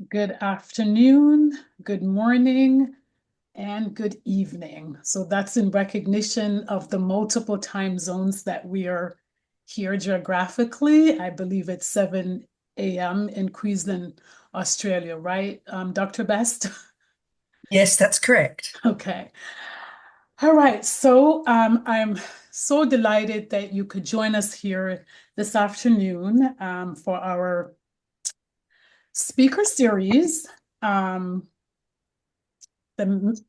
Good afternoon, good morning, and good evening. So that's in recognition of the multiple time zones that we are here geographically. I believe it's 7 a.m. in Queensland, Australia, right, Dr. Best? Yes, that's correct. Okay. All right. So I'm so delighted that you could join us here this afternoon for our speaker series. The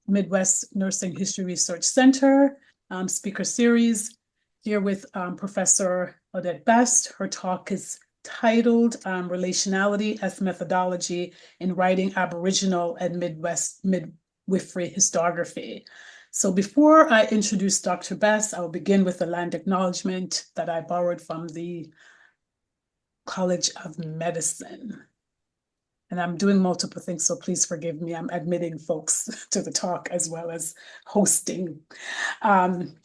Midwest Nursing History Research Center speaker series here with Professor Odette Best. Her talk is titled Relationality as Methodology in Writing Aboriginal and Midwest Midwifery Historiography. So before I introduce Dr. Best, I will begin with a land acknowledgement that I borrowed from the College of Medicine. And I'm doing multiple things, so please forgive me. I'm admitting folks to the talk as well as hosting. Um,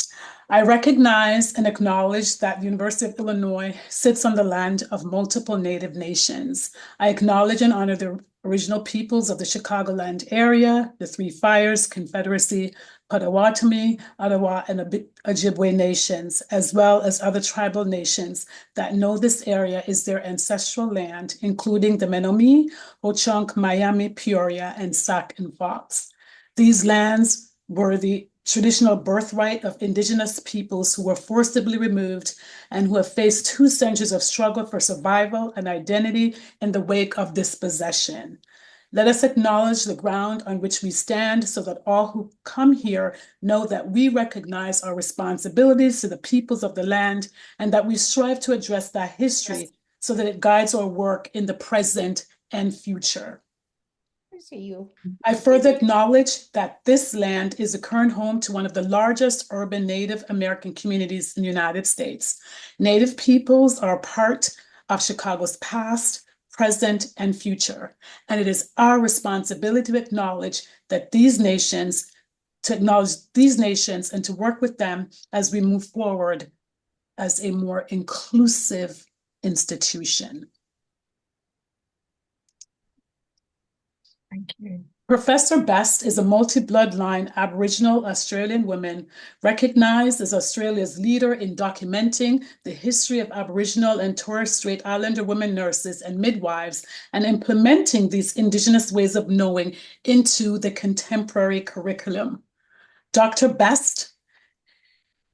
I recognize and acknowledge that the University of Illinois sits on the land of multiple Native nations. I acknowledge and honor the original peoples of the Chicagoland area, the Three Fires, Confederacy, Potawatomi, Ottawa, and Ojibwe nations, as well as other tribal nations that know this area is their ancestral land, including the Menominee, Ho-Chunk, Miami, Peoria, and Sac and Fox. These lands were the traditional birthright of Indigenous peoples who were forcibly removed and who have faced 2 centuries of struggle for survival and identity in the wake of dispossession. Let us acknowledge the ground on which we stand so that all who come here know that we recognize our responsibilities to the peoples of the land and that we strive to address that history so that it guides our work in the present and future. I further acknowledge that this land is the current home to one of the largest urban Native American communities in the United States. Native peoples are a part of Chicago's past, present, and future. And it is our responsibility to acknowledge these nations and to work with them as we move forward as a more inclusive institution. Thank you. Professor Best is a multi-bloodline Aboriginal Australian woman recognized as Australia's leader in documenting the history of Aboriginal and Torres Strait Islander women nurses and midwives and implementing these Indigenous ways of knowing into the contemporary curriculum. Dr. Best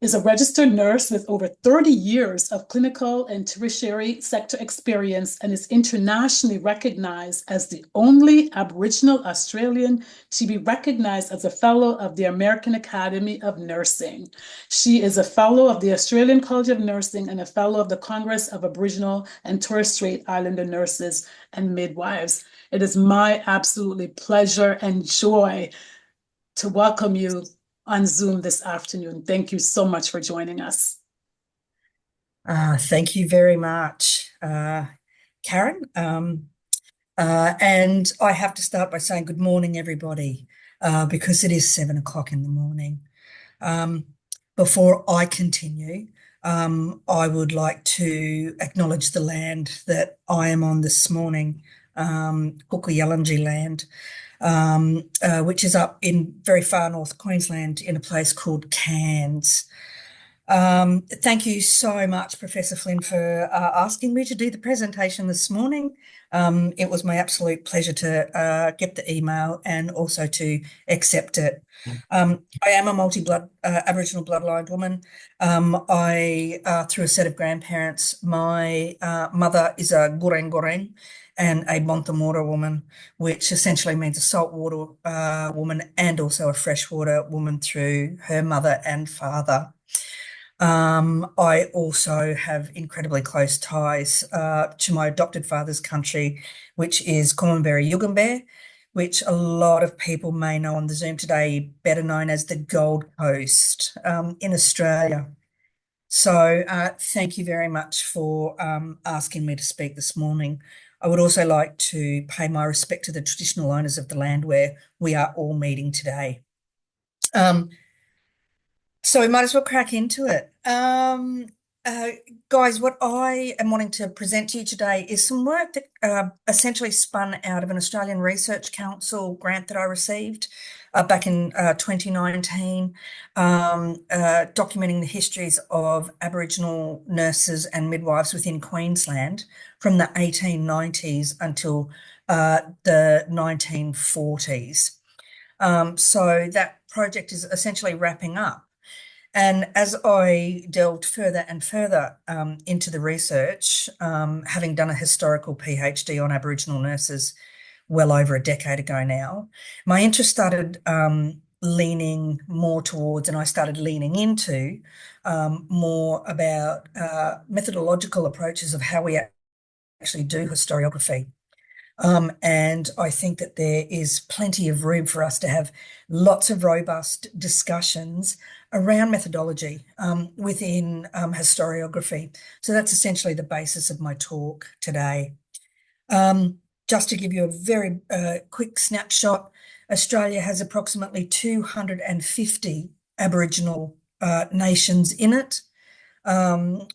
is a registered nurse with over 30 years of clinical and tertiary sector experience and is internationally recognized as the only Aboriginal Australian to be recognized as a fellow of the American Academy of Nursing. She is a fellow of the Australian College of Nursing and a fellow of the Congress of Aboriginal and Torres Strait Islander Nurses and Midwives. It is my absolutely pleasure and joy to welcome you on Zoom this afternoon. Thank you so much for joining us. Thank you very much, Karen. And I have to start by saying good morning, everybody, because it is 7 o'clock in the morning. Before I continue, I would like to acknowledge the land that I am on this morning, Hookayallanji land, which is up in very far north Queensland in a place called Cairns. Thank you so much, Professor Flynn, for asking me to do the presentation this morning. It was my absolute pleasure to get the email and also to accept it. I am a multi-blood Aboriginal bloodline woman. Through a set of grandparents, my mother is a goreng goreng and a Bontamora woman, which essentially means a saltwater woman and also a freshwater woman through her mother and father. I also have incredibly close ties to my adopted father's country, which is Common Yugambeh, which a lot of people may know on the Zoom today, better known as the Gold Coast in Australia. So thank you very much for asking me to speak this morning. I would also like to pay my respect to the traditional owners of the land where we are all meeting today. So we might as well crack into it. Uh, Guys, what I am wanting to present to you today is some work that essentially spun out of an Australian Research Council grant that I received back in 2019, documenting the histories of Aboriginal nurses and midwives within Queensland from the 1890s until the 1940s. So that project is essentially wrapping up. And as I delved further and further into the research, having done a historical PhD on Aboriginal nurses well over a decade ago now, my interest started leaning more towards, and I started leaning into more about methodological approaches of how we actually do historiography. And I think that there is plenty of room for us to have lots of robust discussions around methodology within historiography. So that's essentially the basis of my talk today. Just to give you a very quick snapshot, Australia has approximately 250 Aboriginal nations in it, and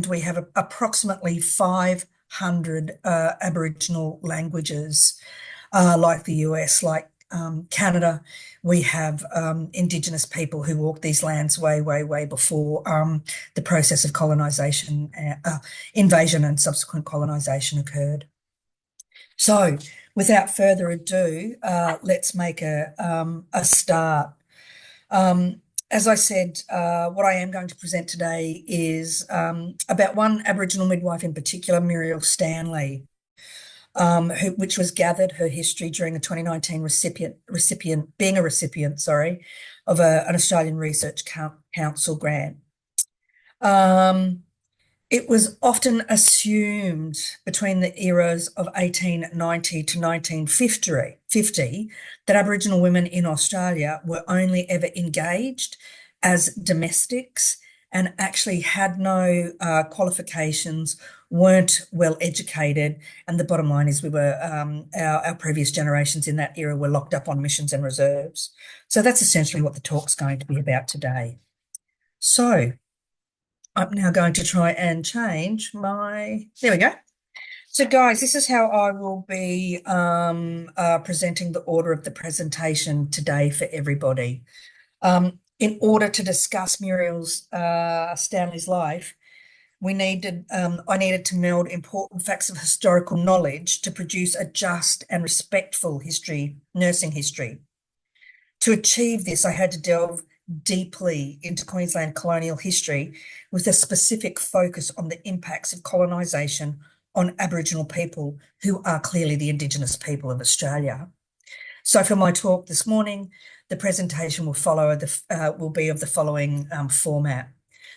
we have approximately 500 Aboriginal languages, like the US, like Canada. We have Indigenous people who walked these lands way, way, way before the process of colonisation, invasion and subsequent colonisation occurred. So without further ado, let's make a start. As I said, what I am going to present today is about one Aboriginal midwife in particular, Muriel Stanley, which was gathered her history during the 2019 being a recipient, of an Australian Research Council grant. It was often assumed between the eras of 1890 to 1950 that Aboriginal women in Australia were only ever engaged as domestics and actually had no qualifications, weren't well educated. And the bottom line is our previous generations in that era were locked up on missions and reserves. So that's essentially what the talk's going to be about today. So I'm now going to try and change there we go. So guys, this is how I will be presenting the order of the presentation today for everybody. In order to discuss Muriel Stanley's life, I needed to meld important facts of historical knowledge to produce a just and respectful nursing history. To achieve this, I had to delve deeply into Queensland colonial history with a specific focus on the impacts of colonisation on Aboriginal people, who are clearly the Indigenous people of Australia. So for my talk this morning, the presentation will be of the following format.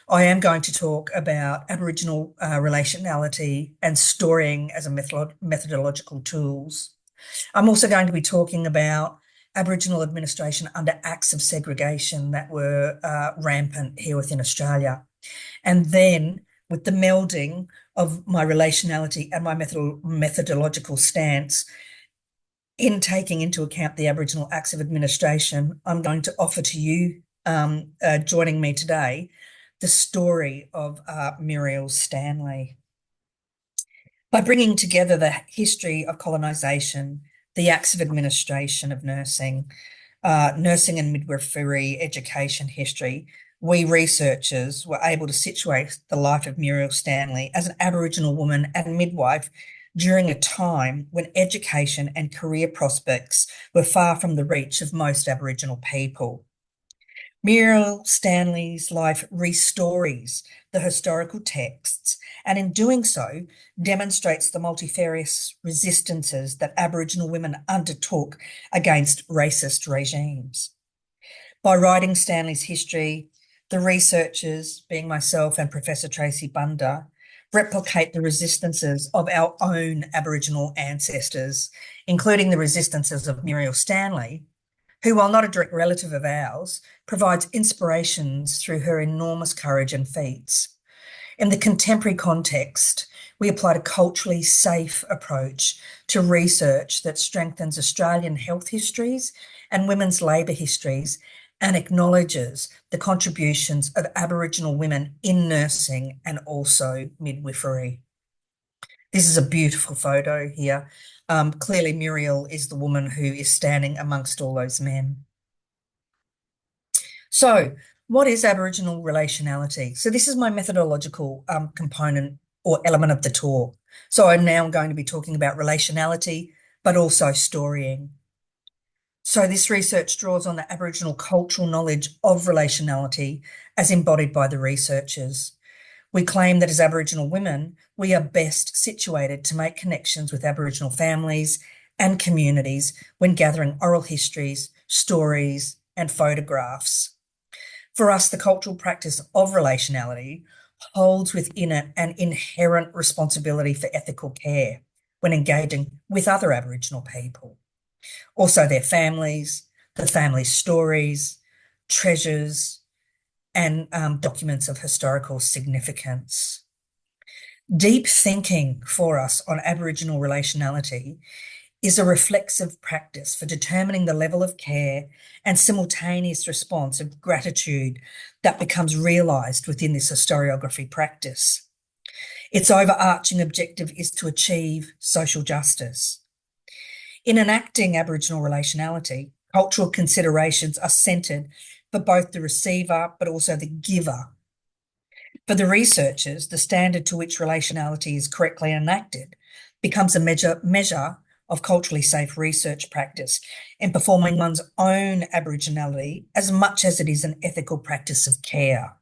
I am going to talk about Aboriginal relationality and storing as a methodological tools. I'm also going to be talking about Aboriginal administration under acts of segregation that were rampant here within Australia. And then with the melding of my relationality and my methodological stance in taking into account the Aboriginal acts of administration, I'm going to offer to you, joining me today, the story of Muriel Stanley. By bringing together the history of colonisation, the acts of administration of nursing, nursing and midwifery education history, we researchers were able to situate the life of Muriel Stanley as an Aboriginal woman and midwife during a time when education and career prospects were far from the reach of most Aboriginal people. Muriel Stanley's life restories the historical texts, and in doing so, demonstrates the multifarious resistances that Aboriginal women undertook against racist regimes. By writing Stanley's history, the researchers, being myself and Professor Tracy Bunda, replicate the resistances of our own Aboriginal ancestors, including the resistances of Muriel Stanley, who, while not a direct relative of ours, provides inspirations through her enormous courage and feats. In the contemporary context, we applied a culturally safe approach to research that strengthens Australian health histories and women's labour histories and acknowledges the contributions of Aboriginal women in nursing and also midwifery. This is a beautiful photo here. Clearly Muriel is the woman who is standing amongst all those men. So what is Aboriginal relationality? So this is my methodological component or element of the talk. So I'm now going to be talking about relationality, but also storying. So this research draws on the Aboriginal cultural knowledge of relationality as embodied by the researchers. We claim that as Aboriginal women, we are best situated to make connections with Aboriginal families and communities when gathering oral histories, stories, and photographs. For us, the cultural practice of relationality holds within it an inherent responsibility for ethical care when engaging with other Aboriginal people. Also their families, the family stories, treasures, and documents of historical significance. Deep thinking for us on Aboriginal relationality is a reflexive practice for determining the level of care and simultaneous response of gratitude that becomes realised within this historiography practice. Its overarching objective is to achieve social justice. In enacting Aboriginal relationality, cultural considerations are centred for both the receiver but also the giver. For the researchers, the standard to which relationality is correctly enacted becomes a measure of culturally safe research practice in performing one's own Aboriginality as much as it is an ethical practice of care.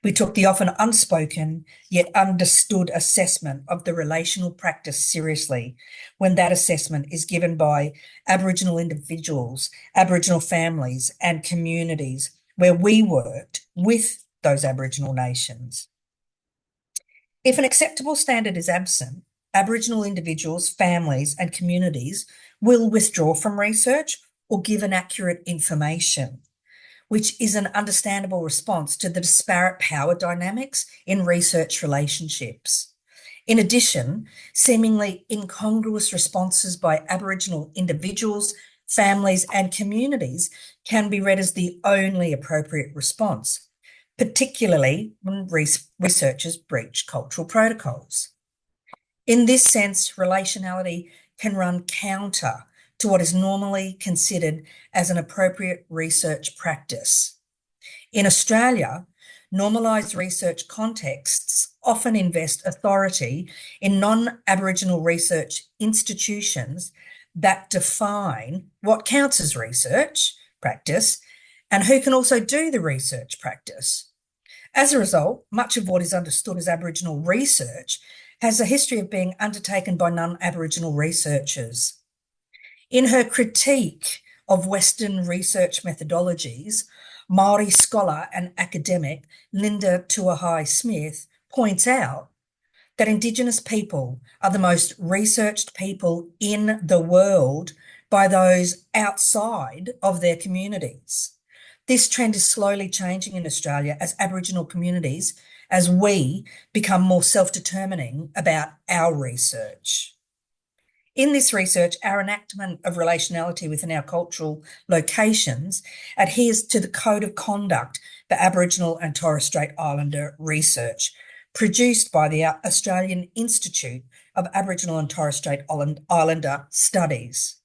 We took the often unspoken yet understood assessment of the relational practice seriously when that assessment is given by Aboriginal individuals, Aboriginal families and communities where we worked with those Aboriginal nations. If an acceptable standard is absent, Aboriginal individuals, families and communities will withdraw from research or give inaccurate information, which is an understandable response to the disparate power dynamics in research relationships. In addition, seemingly incongruous responses by Aboriginal individuals, families and communities can be read as the only appropriate response, particularly when researchers breach cultural protocols. In this sense, relationality can run counter to what is normally considered as an appropriate research practice. In Australia, normalised research contexts often invest authority in non-Aboriginal research institutions that define what counts as research practice and who can also do the research practice. As a result, much of what is understood as Aboriginal research has a history of being undertaken by non-Aboriginal researchers. In her critique of Western research methodologies, Māori scholar and academic Linda Tuahai-Smith points out that Indigenous people are the most researched people in the world by those outside of their communities. This trend is slowly changing in Australia as Aboriginal communities, as we become more self-determining about our research. In this research, our enactment of relationality within our cultural locations adheres to the Code of Conduct for Aboriginal and Torres Strait Islander research, produced by the Australian Institute of Aboriginal and Torres Strait Islander Studies.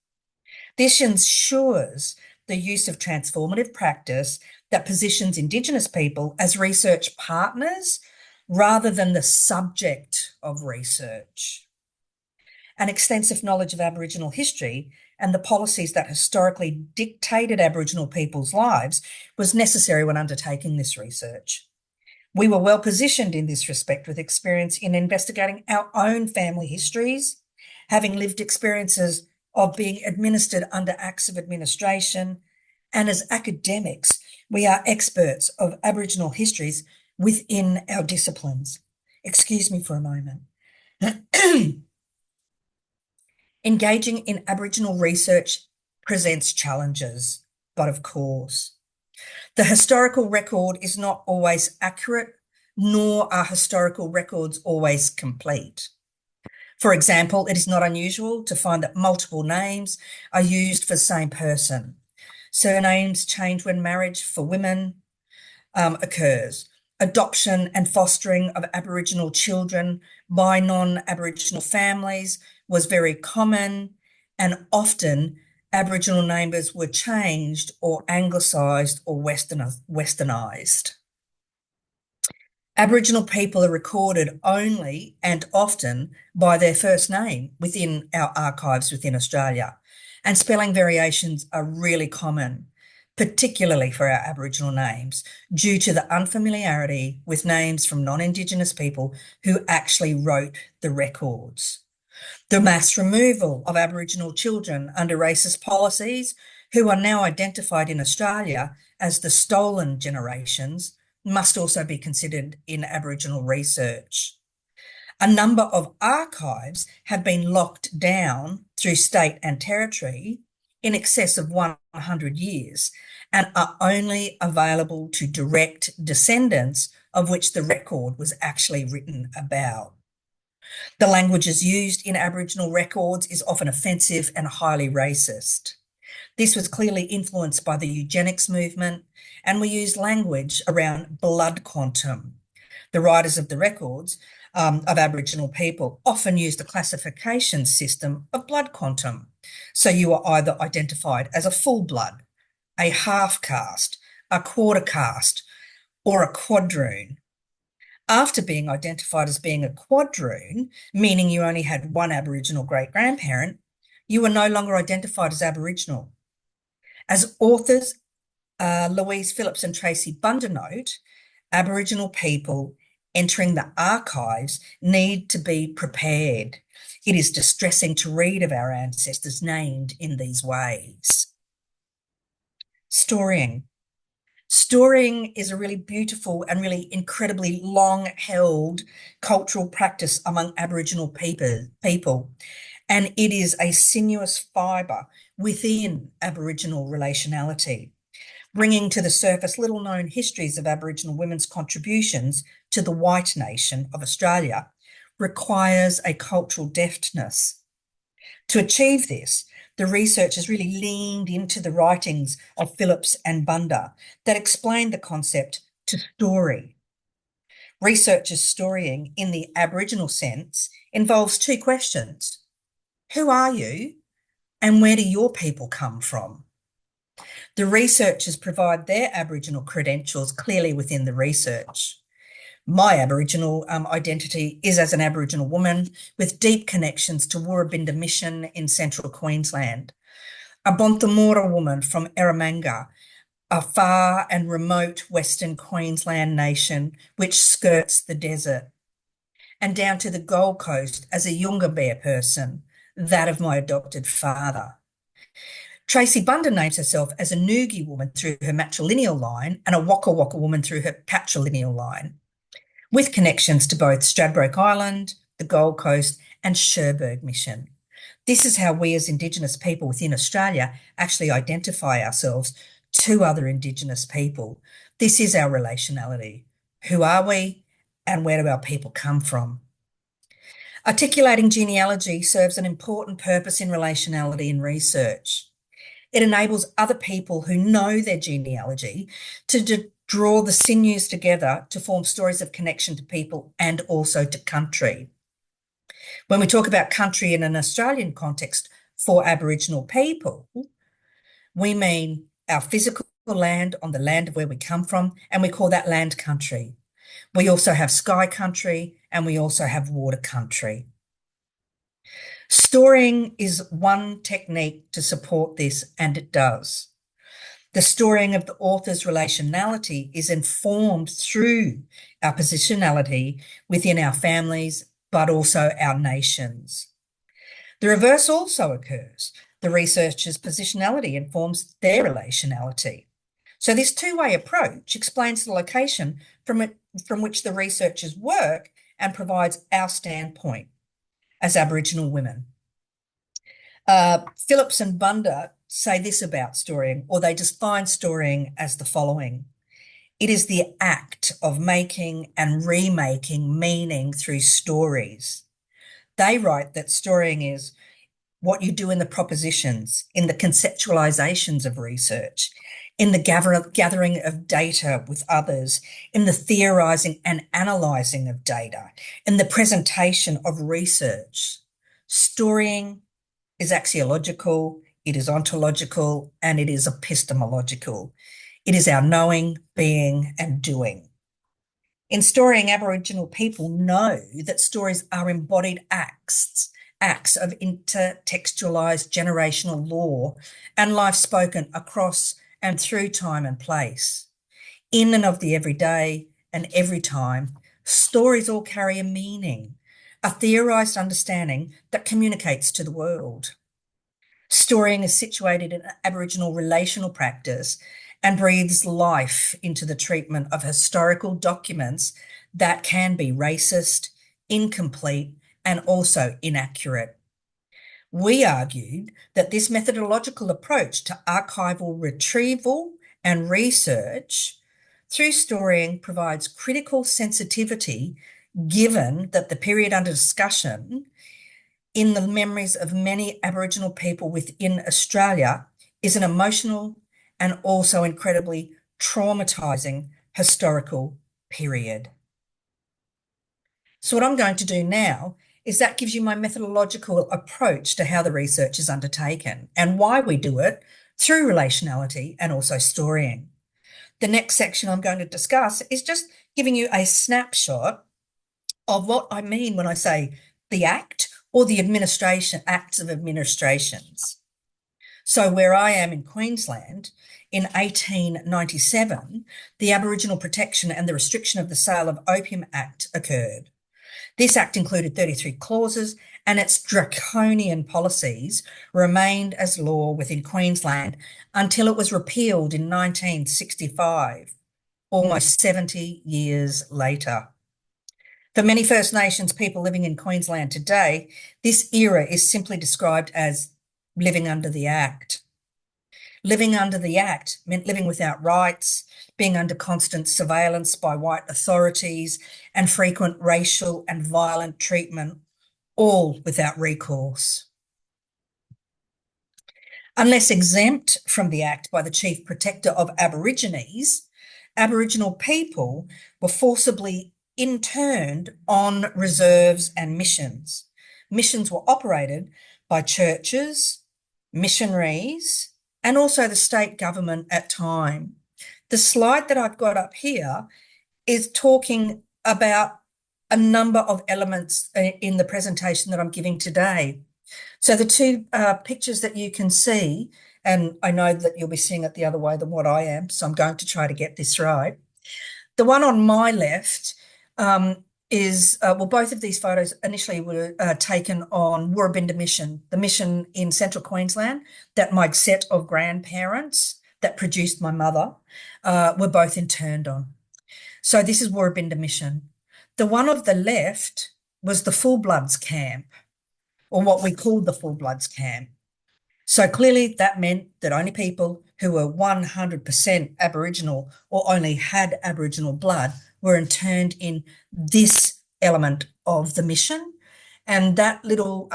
This ensures the use of transformative practice that positions Indigenous people as research partners rather than the subject of research. An extensive knowledge of Aboriginal history and the policies that historically dictated Aboriginal people's lives was necessary when undertaking this research. We were well positioned in this respect with experience in investigating our own family histories, having lived experiences of being administered under acts of administration, and as academics, we are experts of Aboriginal histories within our disciplines. Excuse me for a moment. Engaging in Aboriginal research presents challenges, but of course, the historical record is not always accurate, nor are historical records always complete. For example, it is not unusual to find that multiple names are used for the same person. Surnames change when marriage for women occurs. Adoption and fostering of Aboriginal children by non-Aboriginal families was very common, and often Aboriginal names were changed or anglicised or westernised. Aboriginal people are recorded only and often by their first name within our archives within Australia, and spelling variations are really common, particularly for our Aboriginal names, due to the unfamiliarity with names from non-Indigenous people who actually wrote the records. The mass removal of Aboriginal children under racist policies, who are now identified in Australia as the stolen generations, must also be considered in Aboriginal research. A number of archives have been locked down through state and territory in excess of 100 years and are only available to direct descendants of which the record was actually written about. The languages used in Aboriginal records is often offensive and highly racist. This was clearly influenced by the eugenics movement, and we used language around blood quantum. The writers of the records of Aboriginal people often used a classification system of blood quantum. So you were either identified as a full blood, a half caste, a quarter caste, or a quadroon. After being identified as being a quadroon, meaning you only had one Aboriginal great-grandparent, you were no longer identified as Aboriginal. As authors Louise Phillips and Tracy Bunda note, Aboriginal people entering the archives need to be prepared. It is distressing to read of our ancestors named in these ways. Storying. Storying is a really beautiful and really incredibly long-held cultural practice among Aboriginal people, and it is a sinuous fibre within Aboriginal relationality, bringing to the surface little-known histories of Aboriginal women's contributions to the white nation of Australia requires a cultural deftness. To achieve this, the researchers really leaned into the writings of Phillips and Bunda that explained the concept to story. Researchers' storying in the Aboriginal sense involves two questions. Who are you, and where do your people come from? The researchers provide their Aboriginal credentials clearly within the research. My Aboriginal identity is as an Aboriginal woman with deep connections to Woorabinda Mission in central Queensland, a Bonthamora woman from Eromanga, a far and remote Western Queensland nation which skirts the desert, and down to the Gold Coast as a Yunga person, that of my adopted father. Tracy Bunda names herself as a Nugi woman through her matrilineal line and a Waka Waka woman through her patrilineal line, with connections to both Stradbroke Island, the Gold Coast and Cherbourg Mission. This is how we as Indigenous people within Australia actually identify ourselves to other Indigenous people. This is our relationality. Who are we and where do our people come from? Articulating genealogy serves an important purpose in relationality and research. It enables other people who know their genealogy to draw the sinews together to form stories of connection to people and also to country. When we talk about country in an Australian context for Aboriginal people, we mean our physical land on the land of where we come from, and we call that land country. We also have sky country and we also have water country. Storying is one technique to support this, and it does. The storying of the author's relationality is informed through our positionality within our families, but also our nations. The reverse also occurs. The researcher's positionality informs their relationality. So this two-way approach explains the location from which the researchers work and provides our standpoint as Aboriginal women. Phillips and Bunda say this about storying, or they define storying as the following. It is the act of making and remaking meaning through stories. They write that storying is what you do in the propositions, in the conceptualizations of research, in the gathering of data with others, in the theorizing and analyzing of data, in the presentation of research. Storying is axiological, it is ontological, and it is epistemological. It is our knowing, being, and doing. In storying, Aboriginal people know that stories are embodied acts of intertextualized generational law and life spoken across and through time and place. In and of the everyday and every time, stories all carry a meaning, a theorized understanding that communicates to the world. Storying is situated in Aboriginal relational practice and breathes life into the treatment of historical documents that can be racist, incomplete, and also inaccurate. We argued that this methodological approach to archival retrieval and research through storying provides critical sensitivity, given that the period under discussion in the memories of many Aboriginal people within Australia is an emotional and also incredibly traumatising historical period. So what I'm going to do now is that gives you my methodological approach to how the research is undertaken and why we do it through relationality and also storying. The next section I'm going to discuss is just giving you a snapshot of what I mean when I say the act or the administration, acts of administrations. So where I am in Queensland, in 1897, the Aboriginal Protection and the Restriction of the Sale of Opium Act occurred. This act included 33 clauses, and its draconian policies remained as law within Queensland until it was repealed in 1965, almost 70 years later. For many First Nations people living in Queensland today, this era is simply described as living under the Act. Living under the Act meant living without rights, being under constant surveillance by white authorities, and frequent racial and violent treatment, all without recourse. Unless exempt from the Act by the Chief Protector of Aborigines, Aboriginal people were forcibly interned on reserves and missions. Missions were operated by churches, missionaries, and also the state government at time. The slide that I've got up here is talking about a number of elements in the presentation that I'm giving today. So the two pictures that you can see, and I know that you'll be seeing it the other way than what I am, so I'm going to try to get this right. The one on my left is, well, both of these photos initially were taken on Woorabinda Mission, the mission in central Queensland that my set of grandparents that produced my mother were both interned on. So this is Woorabinda Mission. The one of the left was the Full Bloods camp, or what we called the Full Bloods camp. So clearly that meant that only people who were 100% Aboriginal or only had Aboriginal blood were interned in this element of the mission. And that little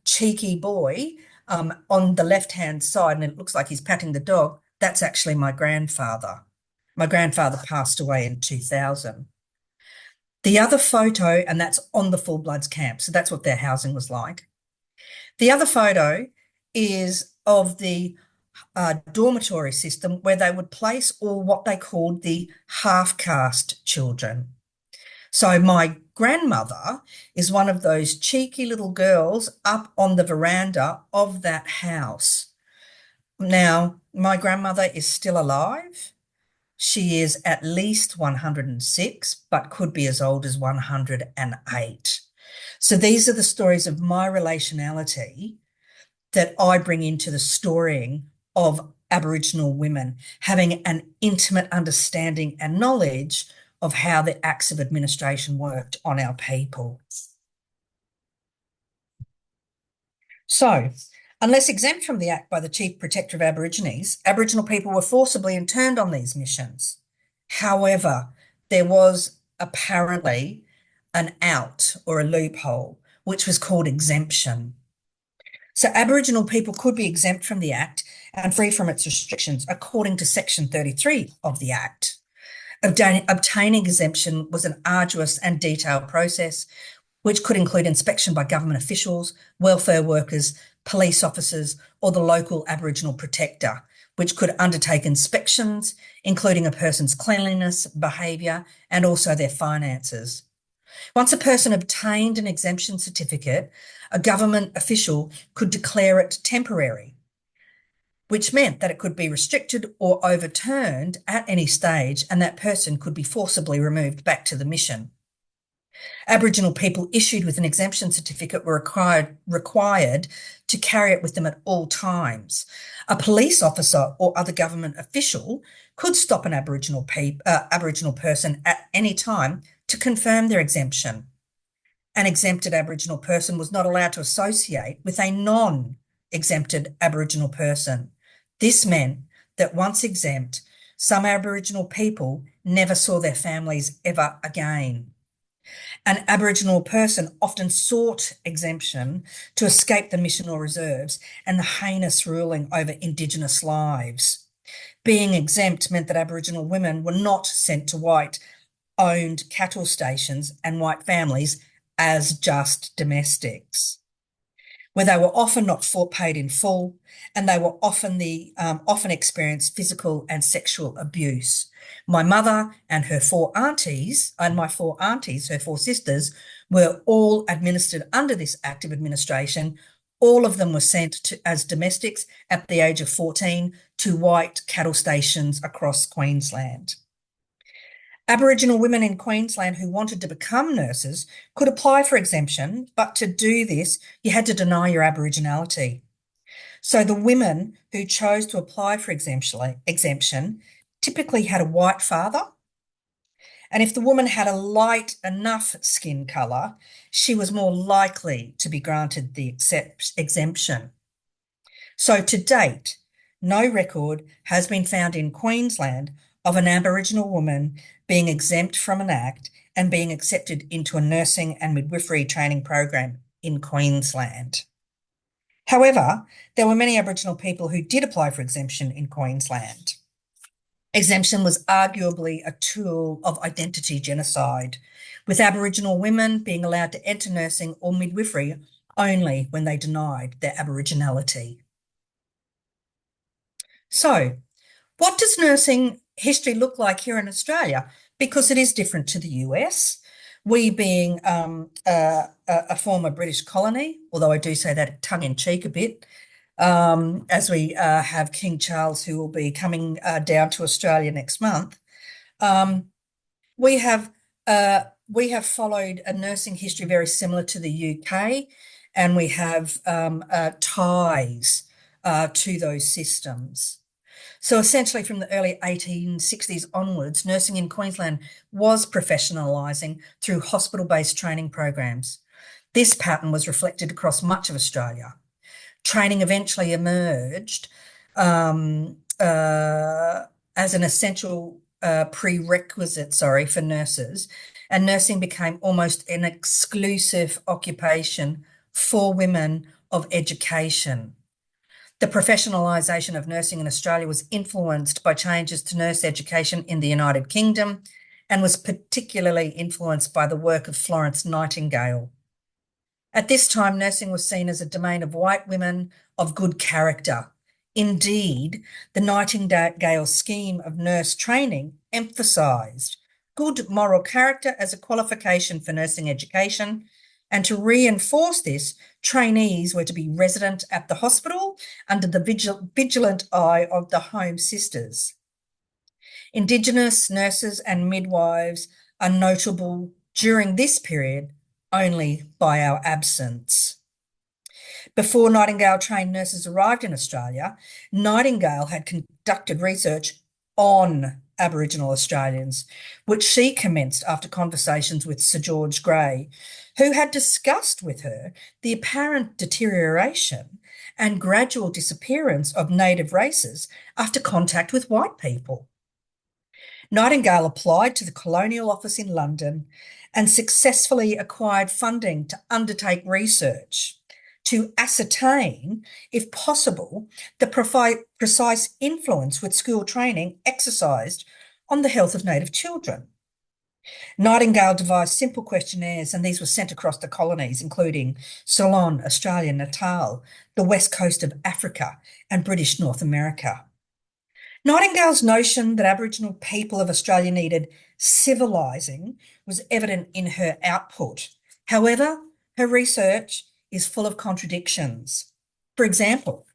cheeky boy on the left-hand side, and it looks like he's patting the dog, that's actually my grandfather. My grandfather passed away in 2000. The other photo, and that's on the Full Bloods camp, so that's what their housing was like. The other photo is of the dormitory system where they would place all what they called the half-caste children. So my grandmother is one of those cheeky little girls up on the veranda of that house. Now, my grandmother is still alive. She is at least 106, but could be as old as 108. So these are the stories of my relationality that I bring into the storying of Aboriginal women, having an intimate understanding and knowledge of how the acts of administration worked on our people. So, unless exempt from the Act by the Chief Protector of Aborigines, Aboriginal people were forcibly interned on these missions. However, there was apparently an out or a loophole, which was called exemption. So Aboriginal people could be exempt from the Act and free from its restrictions according to Section 33 of the Act. Obtaining exemption was an arduous and detailed process, which could include inspection by government officials, welfare workers, police officers, or the local Aboriginal protector, which could undertake inspections, including a person's cleanliness, behaviour, and also their finances. Once a person obtained an exemption certificate, a government official could declare it temporary, which meant that it could be restricted or overturned at any stage, and that person could be forcibly removed back to the mission. Aboriginal people issued with an exemption certificate were required to carry it with them at all times. A police officer or other government official could stop an Aboriginal person at any time to confirm their exemption. An exempted Aboriginal person was not allowed to associate with a non-exempted Aboriginal person. This meant that once exempt, some Aboriginal people never saw their families ever again. An Aboriginal person often sought exemption to escape the mission or reserves and the heinous ruling over Indigenous lives. Being exempt meant that Aboriginal women were not sent to white-owned cattle stations and white families as just domestics, where they were often not paid in full, and they were often experienced physical and sexual abuse. My mother and her four aunties, her four sisters, were all administered under this Act of Administration. All of them were sent as domestics at the age of 14 to white cattle stations across Queensland. Aboriginal women in Queensland who wanted to become nurses could apply for exemption, but to do this, you had to deny your Aboriginality. So the women who chose to apply for exemption typically had a white father, and if the woman had a light enough skin colour, she was more likely to be granted the exemption. So to date, no record has been found in Queensland of an Aboriginal woman being exempt from an Act and being accepted into a nursing and midwifery training program in Queensland. However, there were many Aboriginal people who did apply for exemption in Queensland. Exemption was arguably a tool of identity genocide, with Aboriginal women being allowed to enter nursing or midwifery only when they denied their Aboriginality. So, what does nursing history look like here in Australia? Because it is different to the US. We being a former British colony, although I do say that tongue-in-cheek a bit, as we have King Charles, who will be coming down to Australia next month, we have followed a nursing history very similar to the UK, and we have ties to those systems. So essentially from the early 1860s onwards, nursing in Queensland was professionalising through hospital-based training programs. This pattern was reflected across much of Australia. Training eventually emerged as an essential prerequisite, for nurses, and nursing became almost an exclusive occupation for women of education. The professionalisation of nursing in Australia was influenced by changes to nurse education in the United Kingdom and was particularly influenced by the work of Florence Nightingale. At this time, nursing was seen as a domain of white women of good character. Indeed, the Nightingale scheme of nurse training emphasised good moral character as a qualification for nursing education, and to reinforce this, trainees were to be resident at the hospital under the vigilant eye of the Home Sisters. Indigenous nurses and midwives are notable during this period only by our absence. Before Nightingale-trained nurses arrived in Australia, Nightingale had conducted research on Aboriginal Australians, which she commenced after conversations with Sir George Grey, who had discussed with her the apparent deterioration and gradual disappearance of native races after contact with white people. Nightingale applied to the Colonial Office in London and successfully acquired funding to undertake research. to ascertain, if possible, the precise influence which school training exercised on the health of native children. Nightingale devised simple questionnaires, and these were sent across the colonies, including Ceylon, Australia, Natal, the west coast of Africa, and British North America. Nightingale's notion that Aboriginal people of Australia needed civilising was evident in her output. However, her research is full of contradictions. For example,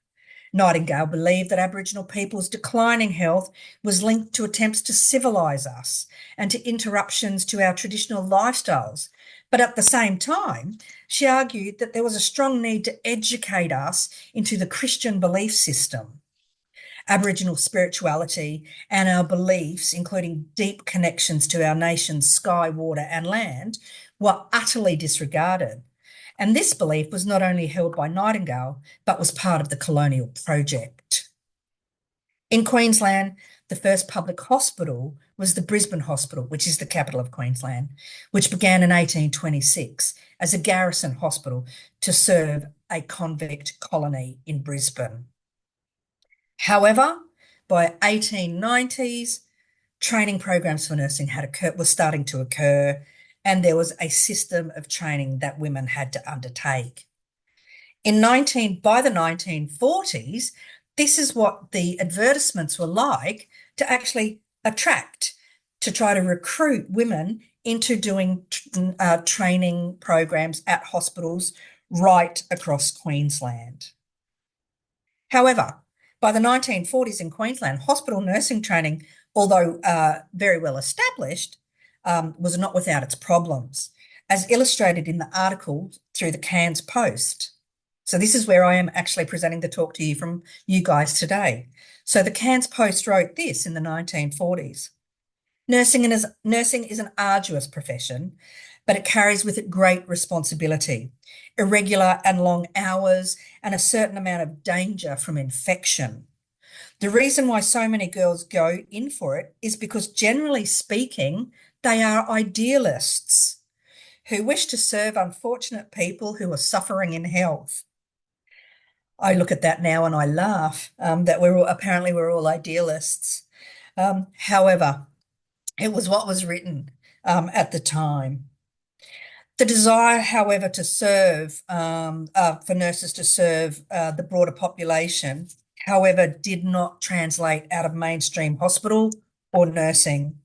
Nightingale believed that Aboriginal people's declining health was linked to attempts to civilise us and to interruptions to our traditional lifestyles. But at the same time, she argued that there was a strong need to educate us into the Christian belief system. Aboriginal spirituality and our beliefs, including deep connections to our nation's sky, water, and land, were utterly disregarded. And this belief was not only held by Nightingale, but was part of the colonial project. In Queensland, the first public hospital was the Brisbane Hospital, which is the capital of Queensland, which began in 1826 as a garrison hospital to serve a convict colony in Brisbane. However, by 1890s, training programs for nursing were starting to occur, and there was a system of training that women had to undertake. By the 1940s, this is what the advertisements were like to actually attract, to try to recruit women into doing training programs at hospitals right across Queensland. However, by the 1940s in Queensland, hospital nursing training, although very well established, was not without its problems, as illustrated in the article through the Cairns Post. So this is where I am actually presenting the talk to you from you guys today. So the Cairns Post wrote this in the 1940s. Nursing is an arduous profession, but it carries with it great responsibility, irregular and long hours, and a certain amount of danger from infection. The reason why so many girls go in for it is because, generally speaking, they are idealists who wish to serve unfortunate people who are suffering in health. I look at that now and I laugh that we're all idealists. However, it was what was written at the time. The desire, however, to serve, for nurses to serve the broader population, however, did not translate out of mainstream hospital or nursing.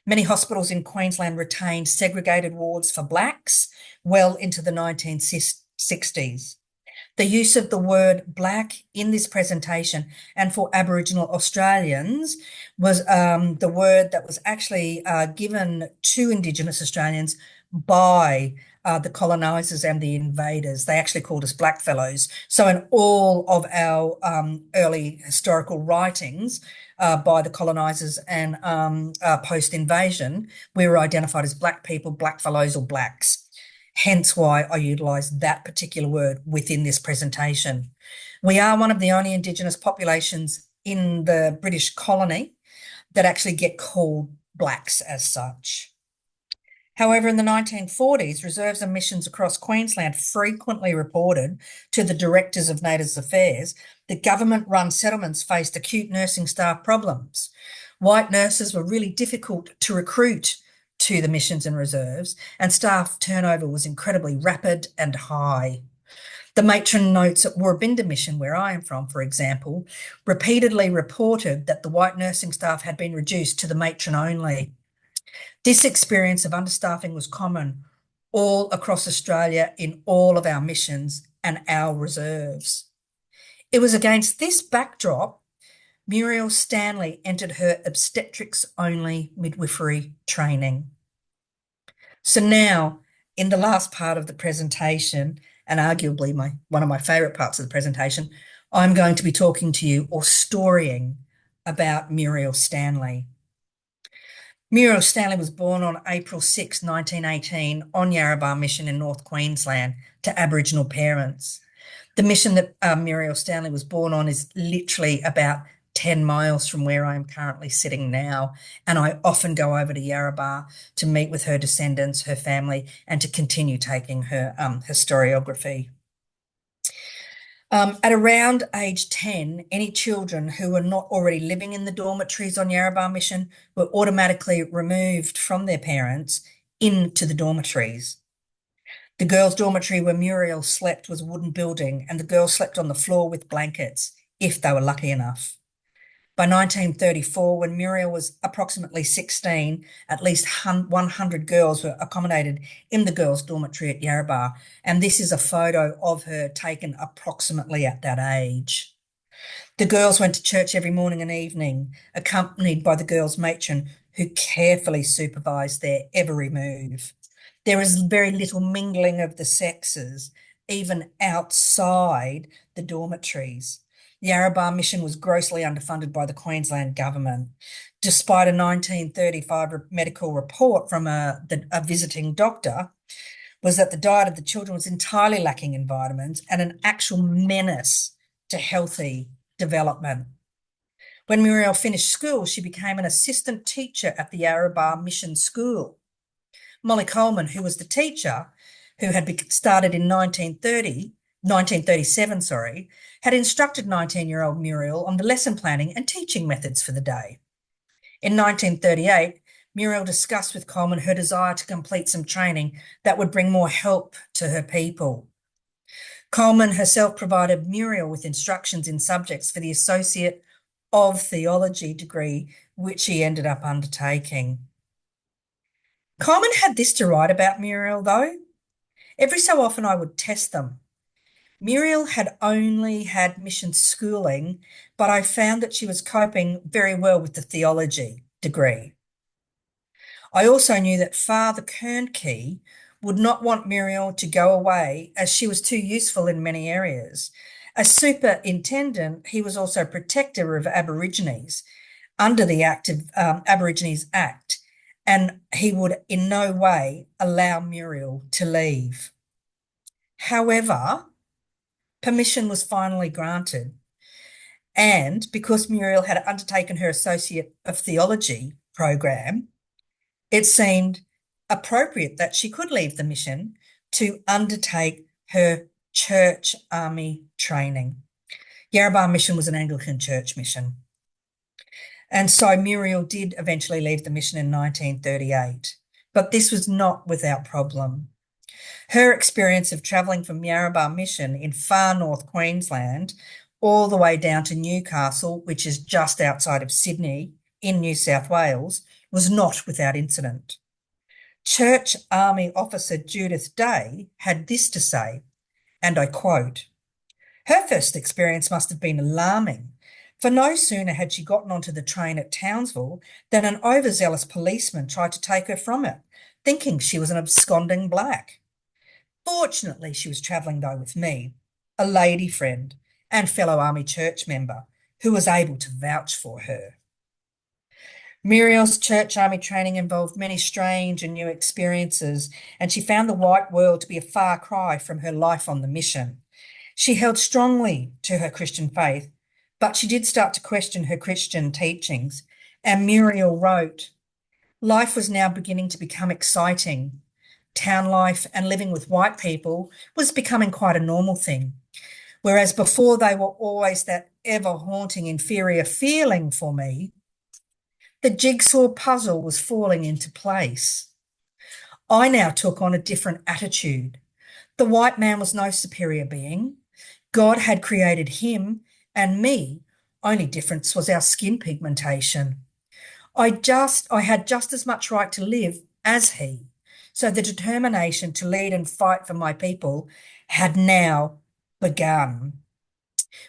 Many hospitals in Queensland retained segregated wards for blacks well into the 1960s. The use of the word black in this presentation and for Aboriginal Australians was the word that was actually given to Indigenous Australians by the colonisers and the invaders. They actually called us blackfellows. So in all of our early historical writings by the colonisers and post-invasion, we were identified as black people, blackfellows, or blacks. Hence why I utilised that particular word within this presentation. We are one of the only Indigenous populations in the British colony that actually get called blacks as such. However, in the 1940s, reserves and missions across Queensland frequently reported to the directors of Natives Affairs that government-run settlements faced acute nursing staff problems. White nurses were really difficult to recruit to the missions and reserves, and staff turnover was incredibly rapid and high. The matron notes at Warrabinda Mission, where I am from, for example, repeatedly reported that the white nursing staff had been reduced to the matron only. This experience of understaffing was common all across Australia in all of our missions and our reserves. It was against this backdrop Muriel Stanley entered her obstetrics-only midwifery training. So now, in the last part of the presentation, and arguably one of my favourite parts of the presentation, I'm going to be talking to you or storying about Muriel Stanley. Muriel Stanley was born on April 6, 1918 on Yarrabah Mission in North Queensland to Aboriginal parents. The mission that Muriel Stanley was born on is literally about 10 miles from where I am currently sitting now, and I often go over to Yarrabah to meet with her descendants, her family, and to continue taking her historiography. At around age 10, any children who were not already living in the dormitories on Yarrabah Mission were automatically removed from their parents into the dormitories. The girls' dormitory where Muriel slept was a wooden building, and the girls slept on the floor with blankets, if they were lucky enough. By 1934, when Muriel was approximately 16, at least 100 girls were accommodated in the girls' dormitory at Yarrabah, and this is a photo of her taken approximately at that age. The girls went to church every morning and evening, accompanied by the girls' matron, who carefully supervised their every move. There is very little mingling of the sexes, even outside the dormitories. The Yarrabah Mission was grossly underfunded by the Queensland government. Despite a 1935 medical report from a visiting doctor, was that the diet of the children was entirely lacking in vitamins and an actual menace to healthy development. When Muriel finished school, she became an assistant teacher at the Yarrabah Mission School. Molly Coleman, who was the teacher, who had started in 1937, had instructed 19-year-old Muriel on the lesson planning and teaching methods for the day. In 1938, Muriel discussed with Coleman her desire to complete some training that would bring more help to her people. Coleman herself provided Muriel with instructions in subjects for the Associate of Theology degree, which she ended up undertaking. Coleman had this to write about Muriel, though. Every so often I would test them. Muriel had only had mission schooling, but I found that she was coping very well with the theology degree. I also knew that Father Kernkey would not want Muriel to go away, as she was too useful in many areas. As superintendent, he was also protector of Aborigines under the Aborigines Act, and he would in no way allow Muriel to leave. However, permission was finally granted, and because Muriel had undertaken her Associate of Theology program, it seemed appropriate that she could leave the mission to undertake her church army training. Yarrabah Mission was an Anglican church mission. And so Muriel did eventually leave the mission in 1938, but this was not without problem. Her experience of travelling from Yarrabah Mission in far north Queensland all the way down to Newcastle, which is just outside of Sydney in New South Wales, was not without incident. Church Army officer Judith Day had this to say, and I quote, "Her first experience must have been alarming, for no sooner had she gotten onto the train at Townsville than an overzealous policeman tried to take her from it, thinking she was an absconding black. Fortunately, she was travelling, though, with me, a lady friend and fellow Army church member, who was able to vouch for her." Muriel's church army training involved many strange and new experiences, and she found the white world to be a far cry from her life on the mission. She held strongly to her Christian faith, but she did start to question her Christian teachings, and Muriel wrote, "Life was now beginning to become exciting. Town life and living with white people was becoming quite a normal thing, whereas before they were always that ever-haunting inferior feeling for me. The jigsaw puzzle was falling into place. I now took on a different attitude. The white man was no superior being. God had created him and me. Only difference was our skin pigmentation. I had just as much right to live as he. So the determination to lead and fight for my people had now begun."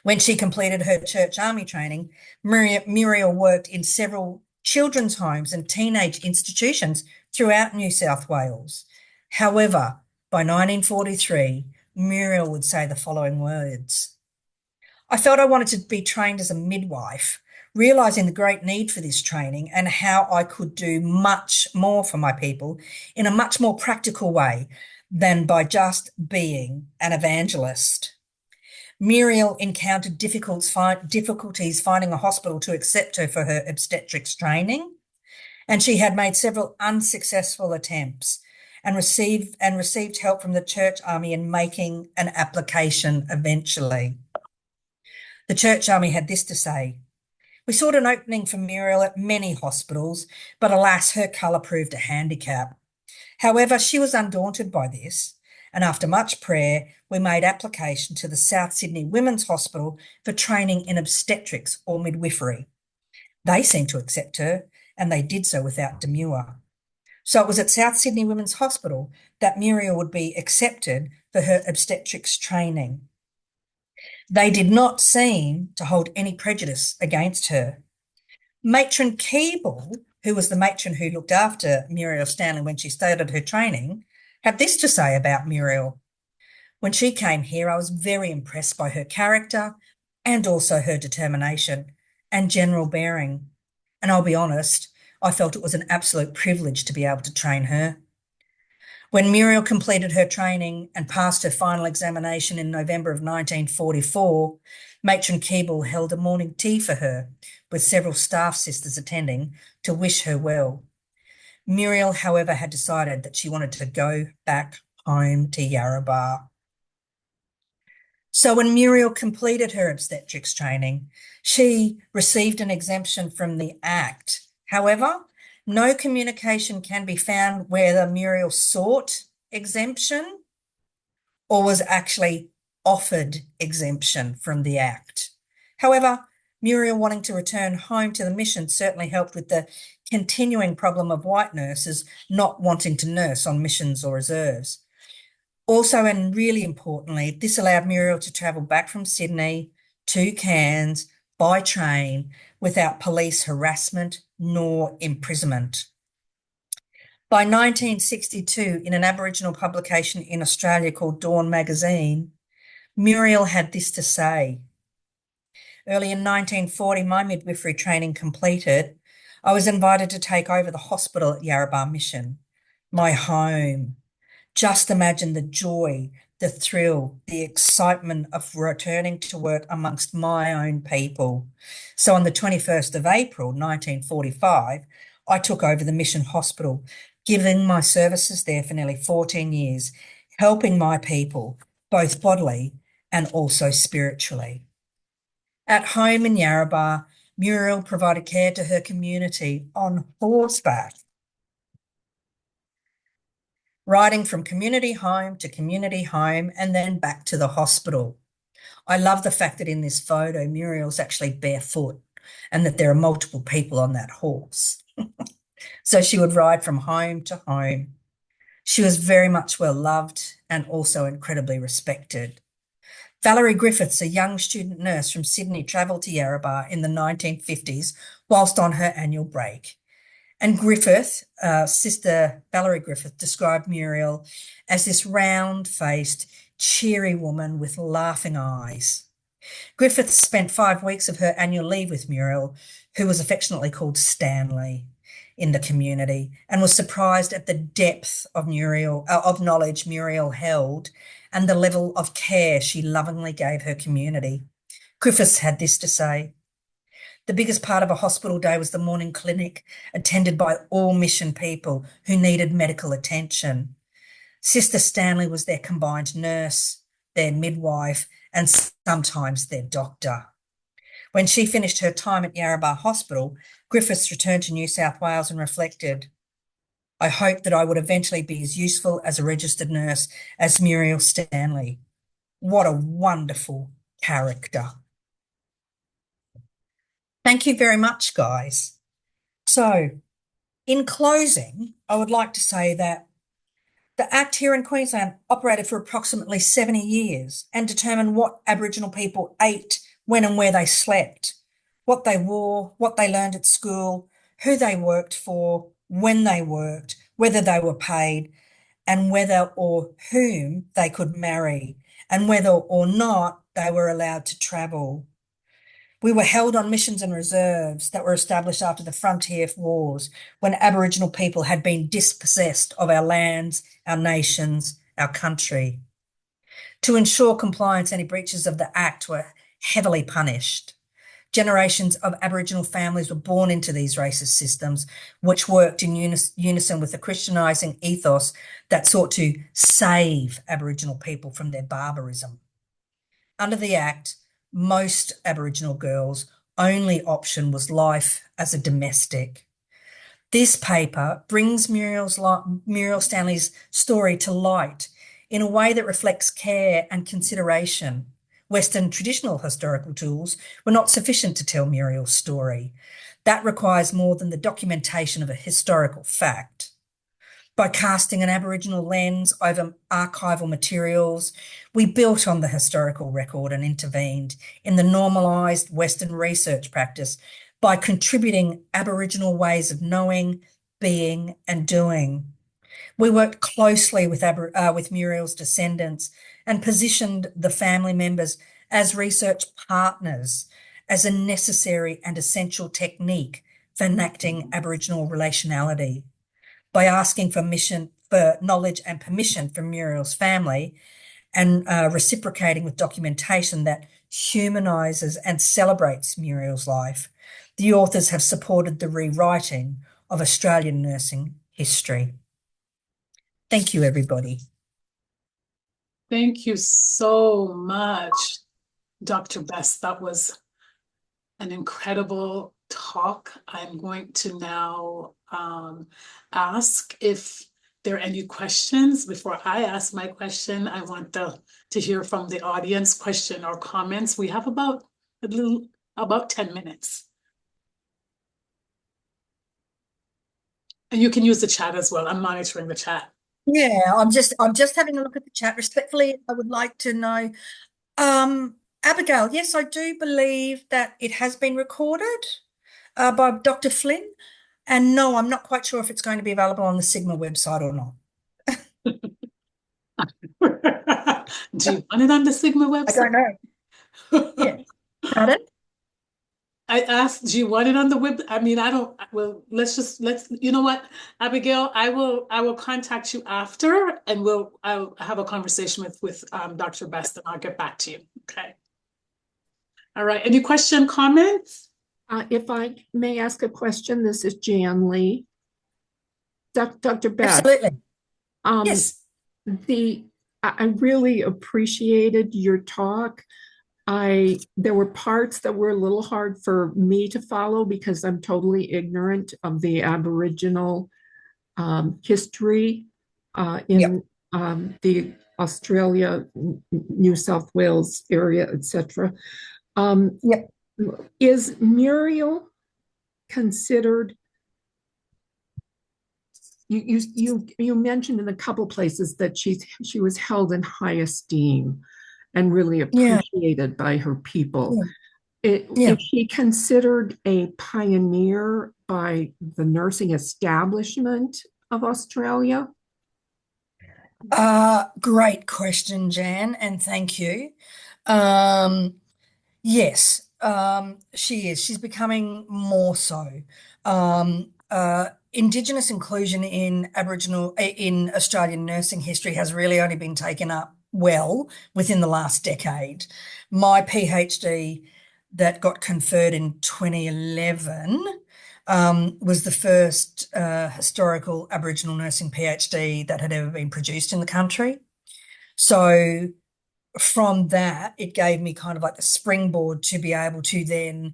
When she completed her church army training, Muriel worked in several children's homes and teenage institutions throughout New South Wales. However, by 1943, Muriel would say the following words, "I felt I wanted to be trained as a midwife, realising the great need for this training and how I could do much more for my people in a much more practical way than by just being an evangelist." Muriel encountered difficulties finding a hospital to accept her for her obstetrics training, and she had made several unsuccessful attempts and received help from the church army in making an application eventually. The Church Army had this to say: "We sought an opening for Muriel at many hospitals, but alas, her colour proved a handicap. However, she was undaunted by this, and after much prayer, we made application to the South Sydney Women's Hospital for training in obstetrics or midwifery. They seemed to accept her, and they did so without demur. So it was at South Sydney Women's Hospital that Muriel would be accepted for her obstetrics training. They did not seem to hold any prejudice against her. Matron Keeble, who was the matron who looked after Muriel Stanley when she started her training, had this to say about Muriel: "When she came here, I was very impressed by her character and also her determination and general bearing. And I'll be honest, I felt it was an absolute privilege to be able to train her." When Muriel completed her training and passed her final examination in November of 1944, Matron Keeble held a morning tea for her, with several staff sisters attending to wish her well. Muriel, however, had decided that she wanted to go back home to Yarrabah. So when Muriel completed her obstetrics training, she received an exemption from the Act. However, no communication can be found whether Muriel sought exemption or was actually offered exemption from the Act. However, Muriel wanting to return home to the mission certainly helped with the continuing problem of white nurses not wanting to nurse on missions or reserves. Also, and really importantly, this allowed Muriel to travel back from Sydney to Cairns by train without police harassment nor imprisonment. By 1962, in an Aboriginal publication in Australia called Dawn magazine, Muriel had this to say: "Early in 1940, my midwifery training completed, I was invited to take over the hospital at Yarrabah Mission, my home. Just imagine the joy, the thrill, the excitement of returning to work amongst my own people." So on the 21st of April, 1945, I took over the mission hospital, giving my services there for nearly 14 years, helping my people, both bodily and also spiritually. At home in Yarrabah, Muriel provided care to her community on horseback, riding from community home to community home and then back to the hospital. I love the fact that in this photo, Muriel's actually barefoot and that there are multiple people on that horse. So she would ride from home to home. She was very much well loved and also incredibly respected. Valerie Griffiths, a young student nurse from Sydney, travelled to Yarrabah in the 1950s whilst on her annual break. And Griffith, Sister Valerie Griffith, described Muriel as this round-faced, cheery woman with laughing eyes. Griffith spent 5 weeks of her annual leave with Muriel, who was affectionately called Stanley, in the community, and was surprised at the depth of knowledge Muriel held and the level of care she lovingly gave her community. Griffiths had this to say: "The biggest part of a hospital day was the morning clinic, attended by all mission people who needed medical attention. Sister Stanley was their combined nurse, their midwife, and sometimes their doctor." When she finished her time at Yarrabah Hospital, Griffiths returned to New South Wales and reflected: "I hoped that I would eventually be as useful as a registered nurse as Muriel Stanley. What a wonderful character." Thank you very much, guys. So, in closing, I would like to say that the Act here in Queensland operated for approximately 70 years and determined what Aboriginal people ate, when and where they slept, what they wore, what they learned at school, who they worked for, when they worked, whether they were paid, and whether or whom they could marry, and whether or not they were allowed to travel. We were held on missions and reserves that were established after the frontier wars, when Aboriginal people had been dispossessed of our lands, our nations, our country. To ensure compliance, any breaches of the Act were heavily punished. Generations of Aboriginal families were born into these racist systems, which worked in unison with the Christianising ethos that sought to save Aboriginal people from their barbarism. Under the Act, most Aboriginal girls' only option was life as a domestic. This paper brings Muriel Stanley's story to light in a way that reflects care and consideration. Western traditional historical tools were not sufficient to tell Muriel's story. That requires more than the documentation of a historical fact. By casting an Aboriginal lens over archival materials, we built on the historical record and intervened in the normalised Western research practice by contributing Aboriginal ways of knowing, being and doing. We worked closely with Muriel's descendants and positioned the family members as research partners as a necessary and essential technique for enacting Aboriginal relationality. By asking for knowledge and permission from Muriel's family and reciprocating with documentation that humanises and celebrates Muriel's life, the authors have supported the rewriting of Australian nursing history. Thank you, everybody. Thank you so much, Dr. Best. That was an incredible talk. I'm going to now ask if there are any questions. Before I ask my question, I want to hear from the audience question or comments. We have about 10 minutes. And you can use the chat as well. I'm monitoring the chat. Yeah, I'm just having a look at the chat. Respectfully, I would like to know, Abigail, yes, I do believe that it has been recorded by Dr. Flynn. And no, I'm not quite sure if it's going to be available on the Sigma website or not. Do you want it on the Sigma website? I don't know. Yeah. Pardon? I asked, do you want it on the web? I mean, I don't, well, you know what, Abigail, I will contact you after and I'll have a conversation with Dr. Best and I'll get back to you. Okay. All right. Any question, comments? If I may ask a question, this is Jan Lee. Dr. Best. Absolutely. Yes. I really appreciated your talk. There were parts that were a little hard for me to follow because I'm totally ignorant of the Aboriginal history in the Australia, New South Wales area, etc. Is Muriel considered? You mentioned in a couple places that she was held in high esteem and really appreciated by her people. Is she considered a pioneer by the nursing establishment of Australia? Great question, Jan, and thank you. Yes, she is. She's becoming more so. Indigenous inclusion in Australian nursing history has really only been taken up well within the last decade. My PhD that got conferred in 2011 was the first historical Aboriginal nursing PhD that had ever been produced in the country. So from that, it gave me kind of like the springboard to be able to then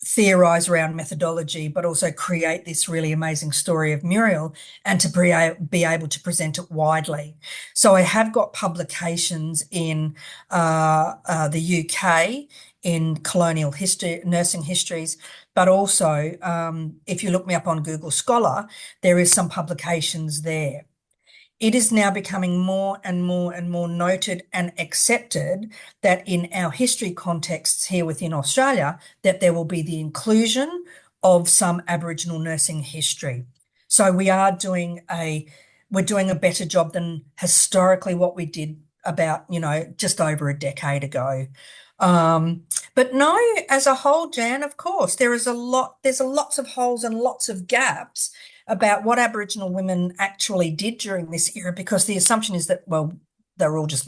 theorize around methodology, but also create this really amazing story of Muriel and to be able to present it widely. So I have got publications in the UK in colonial history, nursing histories, but also if you look me up on Google Scholar, there is some publications there. It is now becoming more and more and more noted and accepted that in our history contexts here within Australia, that there will be the inclusion of some Aboriginal nursing history. So we're doing a better job than historically what we did about, just over a decade ago. But no, as a whole, Jan, of course, there's lots of holes and lots of gaps about what Aboriginal women actually did during this era, because the assumption is that, well, they were all just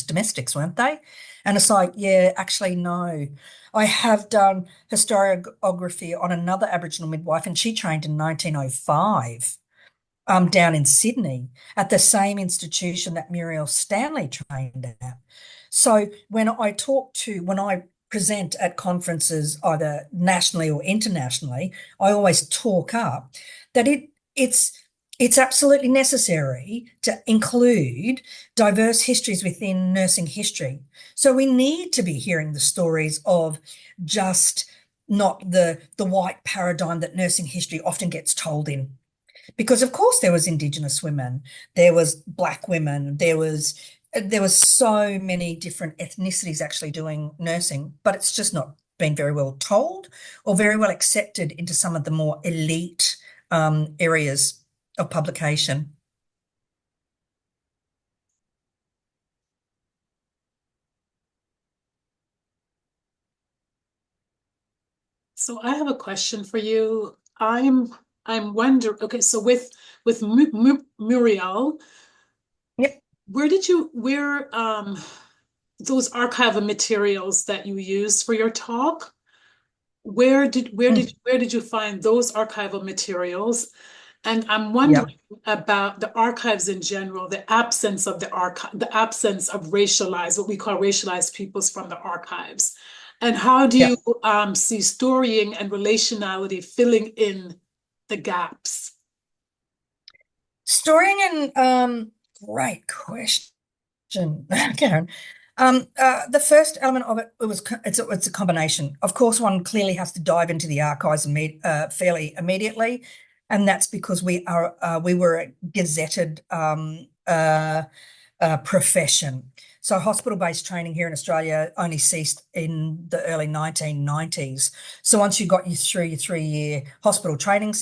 domestics, weren't they? And it's like, yeah, actually, no. I have done historiography on another Aboriginal midwife, and she trained in 1905 down in Sydney at the same institution that Muriel Stanley trained at. So when I present at conferences, either nationally or internationally, I always talk up that it's absolutely necessary to include diverse histories within nursing history. So we need to be hearing the stories of just not the white paradigm that nursing history often gets told in. Because of course there was Indigenous women, there was Black women, there was so many different ethnicities actually doing nursing, but it's just not been very well told or very well accepted into some of the more elite areas of publication. So I have a question for you. I'm wondering, okay, so with Muriel, Yep. where those archival materials that you used for your talk, where did you find those archival materials? And I'm wondering about the archives in general, the absence of the absence of racialized, what we call racialized peoples from the archives. And how do you see storying and relationality filling in the gaps? Storying and great question, Karen. The first element of it's a combination. Of course, one clearly has to dive into the archives fairly immediately, and that's because we were a gazetted profession. So hospital-based training here in Australia only ceased in the early 1990s. So once you got through your 3-year hospital training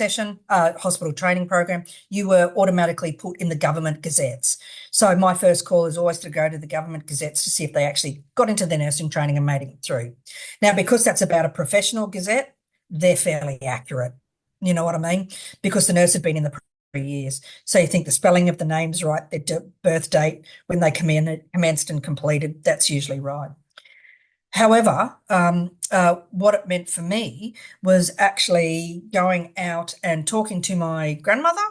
program, you were automatically put in the government gazettes. So my first call is always to go to the government gazettes to see if they actually got into their nursing training and made it through. Now, because that's about a professional gazette, they're fairly accurate. You know what I mean? Because the nurse had been in the years. So you think the spelling of the name's right, their birth date, when they commenced and completed, that's usually right. However, what it meant for me was actually going out and talking to my grandmother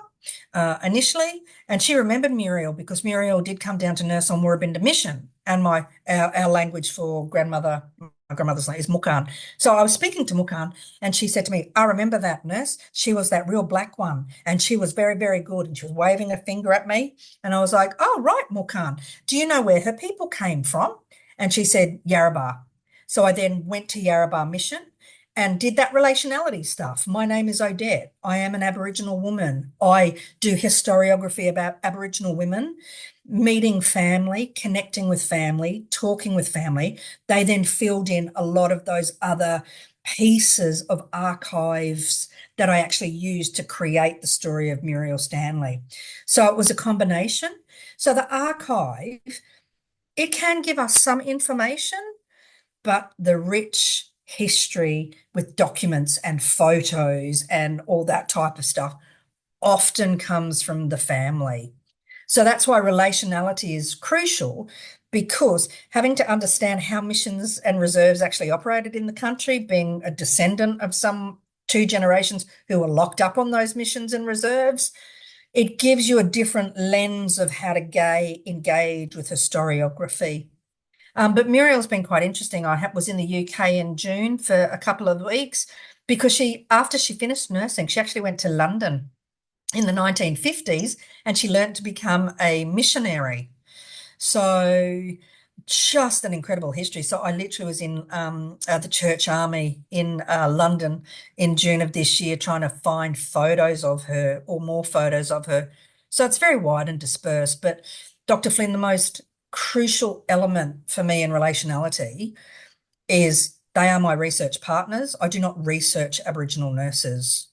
initially, and she remembered Muriel because Muriel did come down to nurse on Woorabinda Mission, and our language for grandmother, my grandmother's name is Mukan. So I was speaking to Mukan, and she said to me, "I remember that nurse. She was that real black one, and she was very, very good." And she was waving a finger at me, and I was like, "Oh, right, Mukan. Do you know where her people came from?" And she said, "Yarrabah." So I then went to Yarrabah Mission and did that relationality stuff. My name is Odette. I am an Aboriginal woman. I do historiography about Aboriginal women, meeting family, connecting with family, talking with family. They then filled in a lot of those other pieces of archives that I actually used to create the story of Muriel Stanley. So it was a combination. So the archive, it can give us some information, but the rich history with documents and photos and all that type of stuff often comes from the family. So that's why relationality is crucial, because having to understand how missions and reserves actually operated in the country, being a descendant of some 2 generations who were locked up on those missions and reserves, it gives you a different lens of how to engage with historiography. But Muriel's been quite interesting. I was in the UK in June for a couple of weeks because after she finished nursing, she actually went to London in the 1950s and she learned to become a missionary. So just an incredible history. So I literally was in the Church Army in London in June of this year trying to find photos of her or more photos of her. So it's very wide and dispersed. But Dr. Flynn, the most crucial element for me in relationality is they are my research partners. I do not research Aboriginal nurses.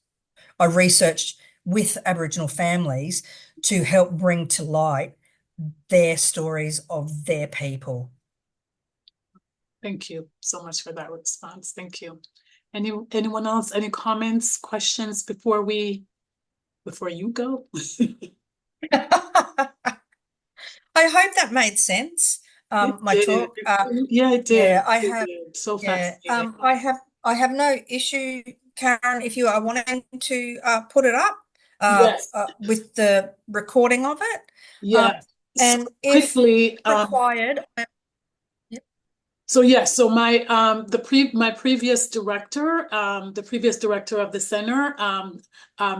I research with Aboriginal families to help bring to light their stories of their people. Thank you so much for that response. Thank you. Anyone else? Any comments, questions before you go? I hope that made sense. My talk. Yeah, it did. Yeah, I It have. did. So Yeah, fascinating. I have no issue, Karen, if you are wanting to put it up Yes. with the recording of it. Yeah. So And if quickly, required, So yes, so my previous director, of the center,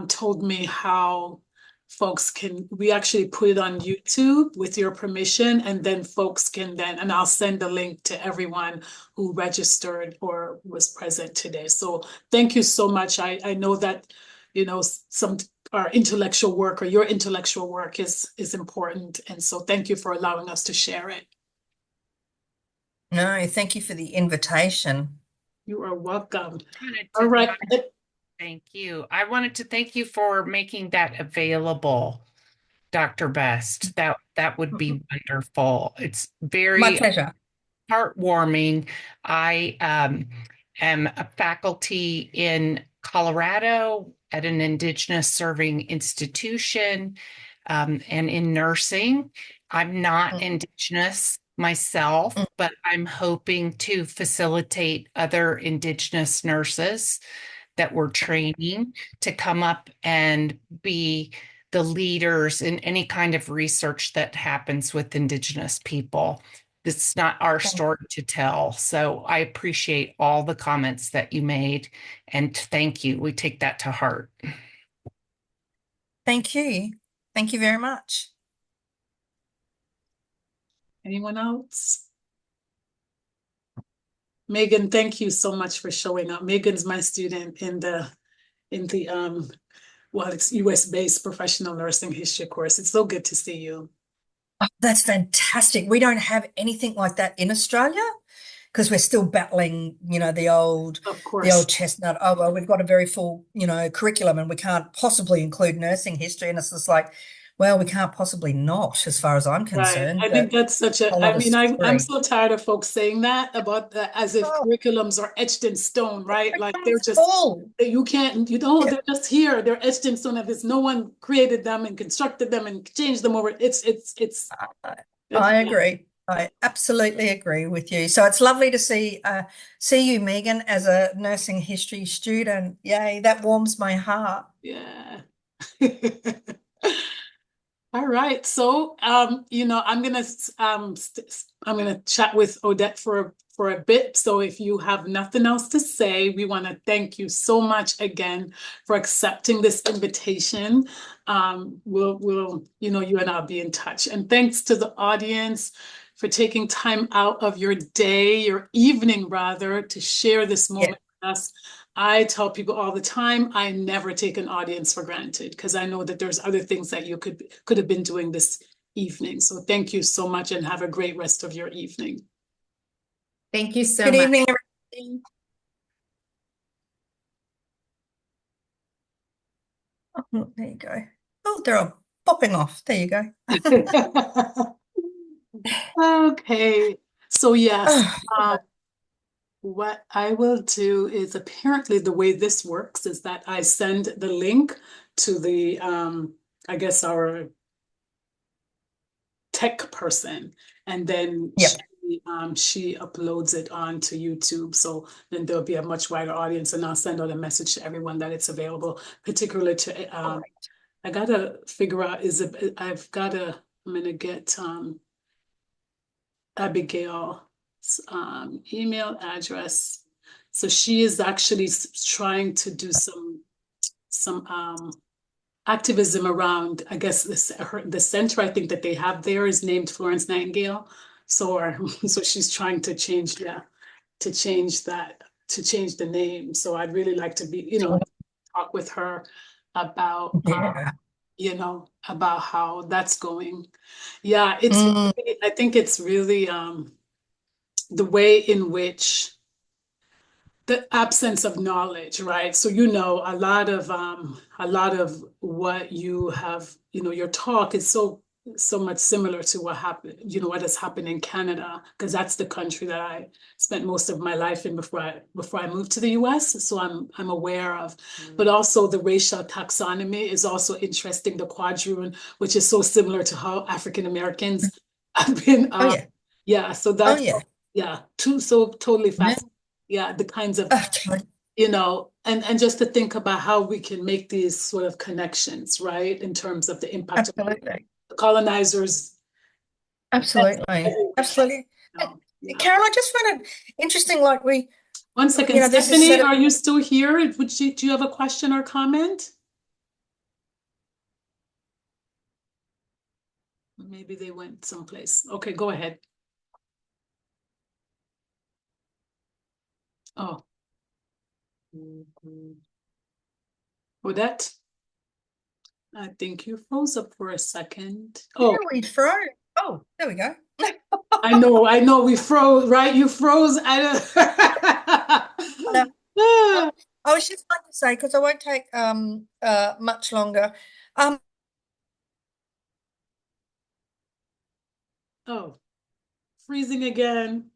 told me how folks we actually put it on YouTube with your permission, and then folks can and I'll send the link to everyone who registered or was present today. So thank you so much. I know that, some our intellectual work, or your intellectual work, is important, and so thank you for allowing us to share it. No, thank you for the invitation. You are welcome. wanted All to right. Thank you. I wanted to thank you for making that available, Dr. Best. That would be wonderful. It's My very pleasure. heartwarming. I am a faculty in Colorado at an Indigenous serving institution, and in nursing. I'm not Indigenous myself, but I'm hoping to facilitate other Indigenous nurses that we're training to come up and be the leaders in any kind of research that happens with Indigenous people. It's not our story to tell. So I appreciate all the comments that you made, and thank you. We take that to heart. Thank you. Thank you very much. Anyone else? Megan, thank you so much for showing up. Megan's my student in the it's US-based professional nursing history course. It's so good to see you. Oh, that's fantastic. We don't have anything like that in Australia because we're still battling, the old chestnut. Oh, well, we've got a very full, curriculum, and we can't possibly include nursing history. And it's just like, well, we can't possibly not, as far as I'm concerned. Right. I think that's I'm so tired of folks saying that about as if curriculums are etched in stone, right? Like they're just they're just here. They're etched in stone. If no one created them and constructed them and changed them over. I agree. I absolutely agree with you. So it's lovely to see you, Megan, as a nursing history student. Yay, that warms my heart. Yeah. All right. So I'm gonna chat with Odette for a bit. So if you have nothing else to say, we want to thank you so much again for accepting this invitation. We'll you and I'll be in touch. And thanks to the audience for taking time out of your day, your evening rather, to share this moment with us. I tell people all the time, I never take an audience for granted, because I know that there's other things that you could have been doing this evening. So thank you so much, and have a great rest of your evening. Thank you so much. Good evening, everybody. Oh, there you go. Oh, they're all popping off. There you go. Okay. So yes. What I will do is, apparently the way this works is that I send the link to the, I guess, our tech person, and then she uploads it onto YouTube. So then there'll be a much wider audience, and I'll send out a message to everyone that it's available, particularly to, I gotta figure out, I'm gonna get Abigail email address. So she is actually trying to do some activism around, I guess, the center I think that they have there is named Florence Nightingale. So she's trying to change the name. So I'd really like to be, talk with her about about how that's going. Yeah, I think it's really the way in which the absence of knowledge, right? So a lot of what you have, your talk is so much similar to what happened, what has happened in Canada, because that's the country that I spent most of my life in before I moved to the US. So I'm aware of, but also the racial taxonomy is also interesting. The quadroon, which is so similar to how African Americans have been. So that's so totally fascinating. Yeah, the kinds of and just to think about how we can make these sort of connections, right, in terms of the impact of the colonizers. Absolutely. Carol, I just found it interesting, like we, 1 second, this is Stephanie, set of- are you still here? Do you have a question or comment? Maybe they went someplace. Okay, go ahead. Oh. Odette? I think you froze up for a second. Oh, Yeah, we froze. Oh, there we go. I know, we froze, right? You froze. I was just going to say, because I won't take much longer. Oh, freezing again.